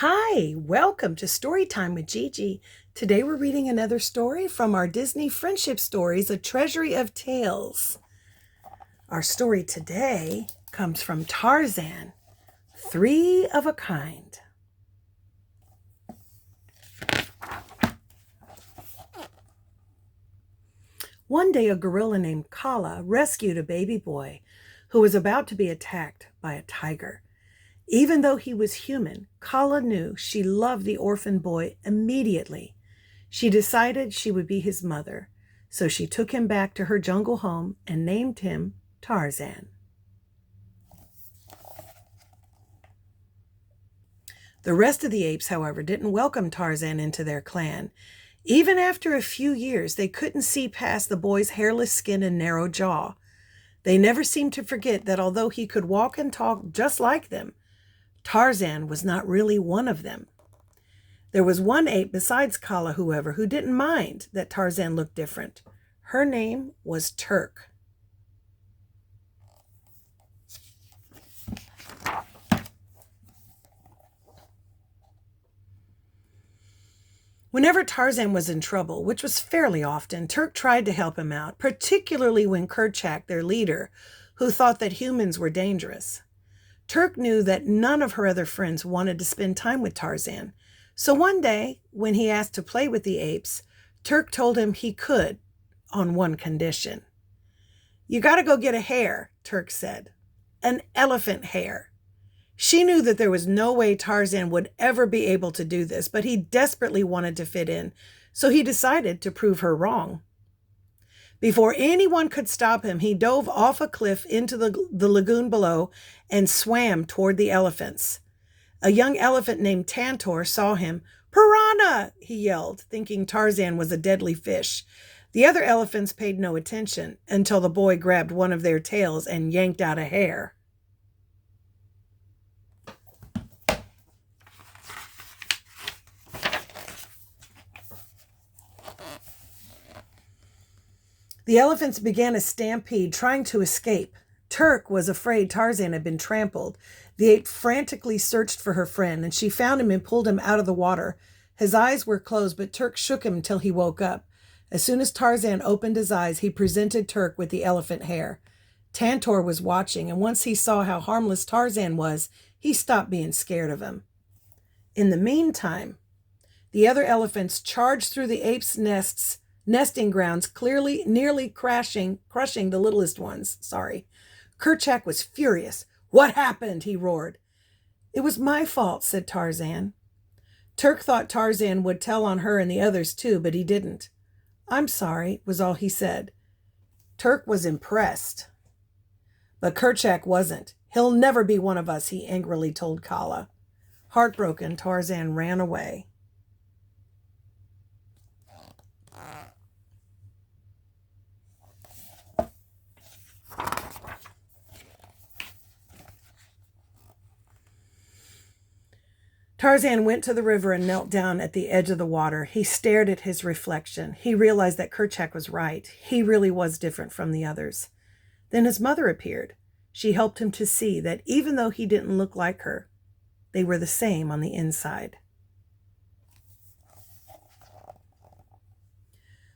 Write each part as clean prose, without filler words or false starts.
Hi, welcome to Storytime with Gigi. Today we're reading another story from our Disney Friendship Stories, A Treasury of Tales. Our story today comes from Tarzan, Three of a Kind. One day a gorilla named Kala rescued a baby boy who was about to be attacked by a tiger. Even though he was human, Kala knew she loved the orphan boy immediately. She decided she would be his mother, so she took him back to her jungle home and named him Tarzan. The rest of the apes, however, didn't welcome Tarzan into their clan. Even after a few years, they couldn't see past the boy's hairless skin and narrow jaw. They never seemed to forget that although he could walk and talk just like them, Tarzan was not really one of them. There was one ape besides Kala, however, who didn't mind that Tarzan looked different. Her name was Turk. Whenever Tarzan was in trouble, which was fairly often, Turk tried to help him out, particularly when Kerchak, their leader, who thought that humans were dangerous. Turk knew that none of her other friends wanted to spend time with Tarzan. So one day, when he asked to play with the apes, Turk told him he could, on one condition. "You got to go get a hare," Turk said. "An elephant hare." She knew that there was no way Tarzan would ever be able to do this, but he desperately wanted to fit in, so he decided to prove her wrong. Before anyone could stop him, he dove off a cliff into the lagoon below and swam toward the elephants. A young elephant named Tantor saw him. "Piranha!" he yelled, thinking Tarzan was a deadly fish. The other elephants paid no attention until the boy grabbed one of their tails and yanked out a hair. The elephants began a stampede, trying to escape. Turk was afraid Tarzan had been trampled. The ape frantically searched for her friend, and she found him and pulled him out of the water. His eyes were closed, but Turk shook him until he woke up. As soon as Tarzan opened his eyes, he presented Turk with the elephant hair. Tantor was watching, and once he saw how harmless Tarzan was, he stopped being scared of him. In the meantime, the other elephants charged through the apes' nesting grounds, nearly crushing the littlest ones. Kerchak was furious. "What happened?" he roared. "It was my fault," said Tarzan. Turk thought Tarzan would tell on her and the others too, but he didn't. "I'm sorry," was all he said. Turk was impressed. But Kerchak wasn't. "He'll never be one of us," he angrily told Kala. Heartbroken, Tarzan ran away. Tarzan went to the river and knelt down at the edge of the water. He stared at his reflection. He realized that Kerchak was right. He really was different from the others. Then his mother appeared. She helped him to see that even though he didn't look like her, they were the same on the inside.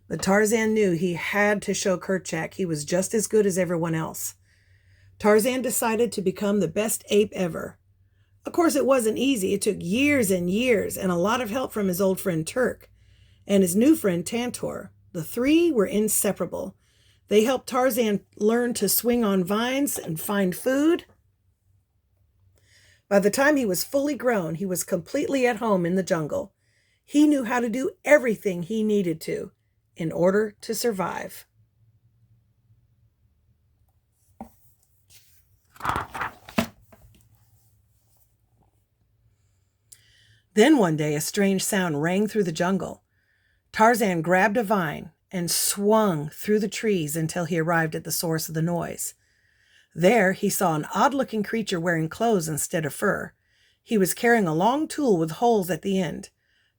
But Tarzan knew he had to show Kerchak he was just as good as everyone else. Tarzan decided to become the best ape ever. Of course, it wasn't easy. It took years and years and a lot of help from his old friend Turk and his new friend Tantor. The three were inseparable. They helped Tarzan learn to swing on vines and find food. By the time he was fully grown, he was completely at home in the jungle. He knew how to do everything he needed to in order to survive. Then one day, a strange sound rang through the jungle. Tarzan grabbed a vine and swung through the trees until he arrived at the source of the noise. There, he saw an odd-looking creature wearing clothes instead of fur. He was carrying a long tool with holes at the end.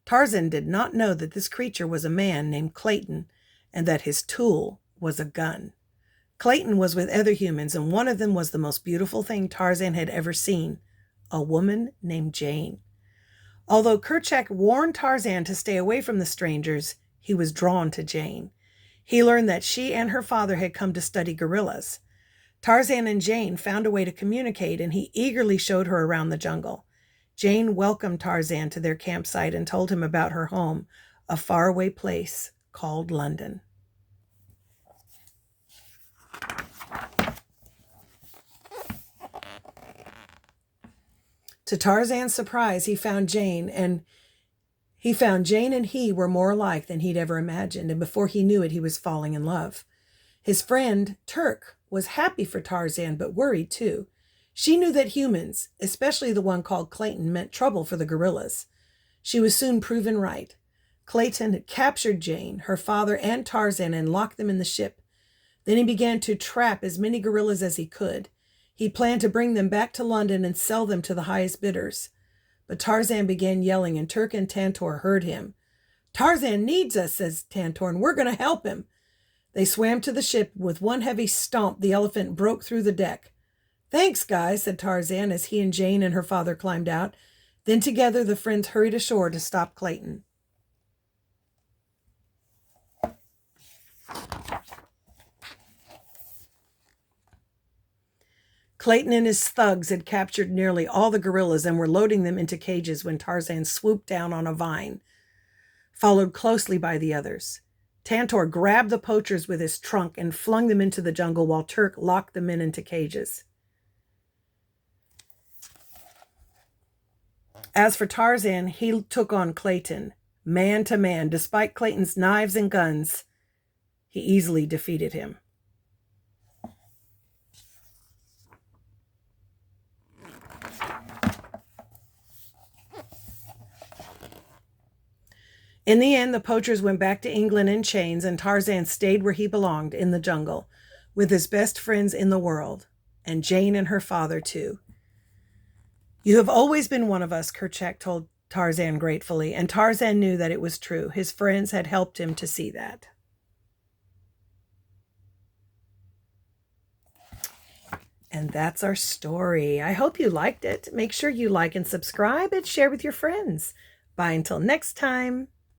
Tarzan did not know that this creature was a man named Clayton and that his tool was a gun. Clayton was with other humans, and one of them was the most beautiful thing Tarzan had ever seen, a woman named Jane. Although Kerchak warned Tarzan to stay away from the strangers, he was drawn to Jane. He learned that she and her father had come to study gorillas. Tarzan and Jane found a way to communicate, and he eagerly showed her around the jungle. Jane welcomed Tarzan to their campsite and told him about her home, a faraway place called London. To Tarzan's surprise, he found Jane and he were more alike than he'd ever imagined, and before he knew it, he was falling in love. His friend, Turk, was happy for Tarzan, but worried too. She knew that humans, especially the one called Clayton, meant trouble for the gorillas. She was soon proven right. Clayton had captured Jane, her father, and Tarzan and locked them in the ship. Then he began to trap as many gorillas as he could. He planned to bring them back to London and sell them to the highest bidders. But Tarzan began yelling, and Turk and Tantor heard him. "Tarzan needs us," says Tantor, "and we're going to help him." They swam to the ship. With one heavy stomp, the elephant broke through the deck. "Thanks, guys," said Tarzan as he and Jane and her father climbed out. Then together the friends hurried ashore to stop Clayton. Clayton and his thugs had captured nearly all the gorillas and were loading them into cages when Tarzan swooped down on a vine, followed closely by the others. Tantor grabbed the poachers with his trunk and flung them into the jungle while Turk locked the men into cages. As for Tarzan, he took on Clayton, man to man. Despite Clayton's knives and guns, he easily defeated him. In the end, the poachers went back to England in chains, and Tarzan stayed where he belonged, in the jungle, with his best friends in the world, and Jane and her father, too. "You have always been one of us," Kerchak told Tarzan gratefully, and Tarzan knew that it was true. His friends had helped him to see that. And that's our story. I hope you liked it. Make sure you like and subscribe and share with your friends. Bye until next time.